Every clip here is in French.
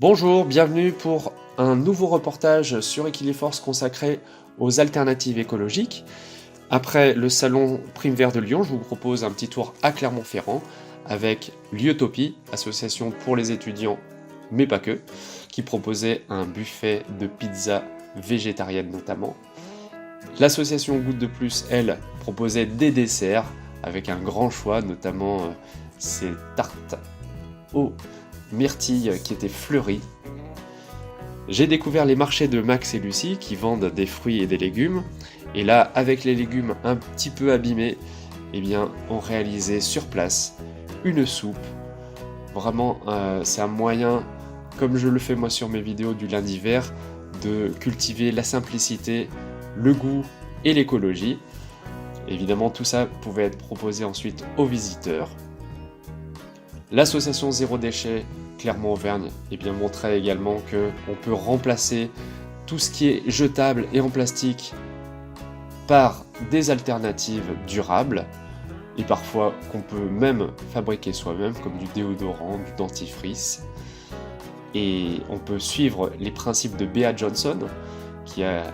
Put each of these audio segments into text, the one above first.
Bonjour, bienvenue pour un nouveau reportage sur Equiliforce consacré aux alternatives écologiques. Après le salon Prime Vert de Lyon, je vous propose un petit tour à Clermont-Ferrand avec l'Utopie, association pour les étudiants, mais pas que, qui proposait un buffet de pizza végétarienne notamment. L'association Goutte de Plus, elle, proposait des desserts avec un grand choix, notamment ces tartes aux myrtilles qui étaient fleuries. J'ai découvert les marchés de Max et Lucie qui vendent des fruits et des légumes. Et là, avec les légumes un petit peu abîmés, on réalisait sur place une soupe. Vraiment, c'est un moyen, comme je le fais moi sur mes vidéos du lundi vert, de cultiver la simplicité, le goût et l'écologie. Évidemment, tout ça pouvait être proposé ensuite aux visiteurs. L'association Zéro Déchet Clermont-Auvergne montrait également qu'on peut remplacer tout ce qui est jetable et en plastique par des alternatives durables et parfois qu'on peut même fabriquer soi-même comme du déodorant, du dentifrice. Et on peut suivre les principes de Bea Johnson qui a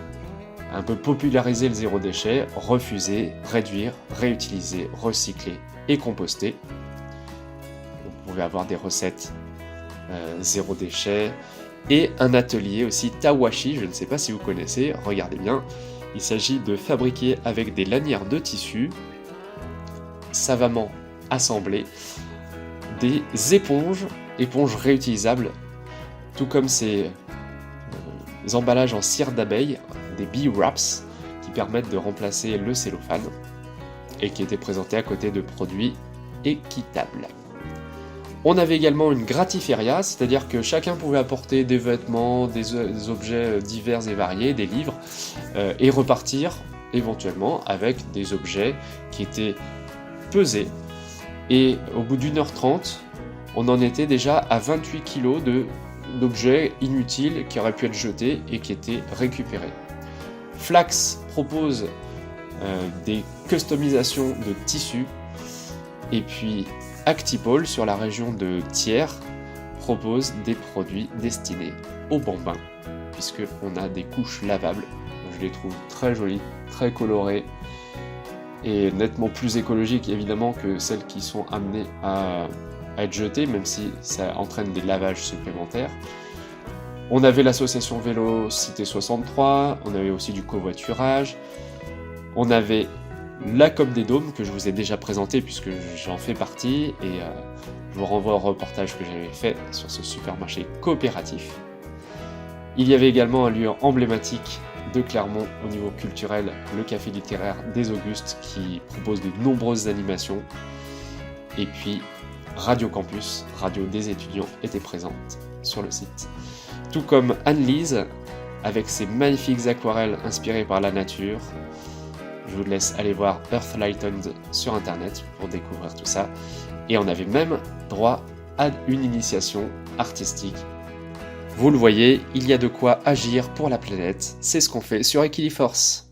un peu popularisé le zéro déchet, refuser, réduire, réutiliser, recycler et composter. Vous pouvez avoir des recettes zéro déchet et un atelier aussi Tawashi, je ne sais pas si vous connaissez, regardez bien. Il s'agit de fabriquer avec des lanières de tissu savamment assemblées des éponges réutilisables, tout comme ces emballages en cire d'abeille, des bee wraps, qui permettent de remplacer le cellophane et qui étaient présentés à côté de produits équitables. On avait également une gratiféria, c'est-à-dire que chacun pouvait apporter des vêtements, des objets divers et variés, des livres, et repartir éventuellement avec des objets qui étaient pesés. Et au bout d'1h30, on en était déjà à 28 kg d'objets inutiles qui auraient pu être jetés et qui étaient récupérés. Flax propose des customisations de tissus, et puis Actipol, sur la région de Thiers, propose des produits destinés aux bambins, puisqu'on a des couches lavables. Je les trouve très jolies, très colorées, et nettement plus écologiques évidemment que celles qui sont amenées à être jetées, même si ça entraîne des lavages supplémentaires. On avait l'association Vélo Cité 63, on avait aussi du covoiturage, on avait la COP des Dômes, que je vous ai déjà présenté puisque j'en fais partie, et je vous renvoie au reportage que j'avais fait sur ce supermarché coopératif. Il y avait également un lieu emblématique de Clermont au niveau culturel, le café littéraire des Augustes, qui propose de nombreuses animations. Et puis Radio Campus, radio des étudiants, était présente sur le site. Tout comme Anne-Lise, avec ses magnifiques aquarelles inspirées par la nature. Je vous laisse aller voir Earthlightened sur internet pour découvrir tout ça. Et on avait même droit à une initiation artistique. Vous le voyez, il y a de quoi agir pour la planète. C'est ce qu'on fait sur Equiliforce.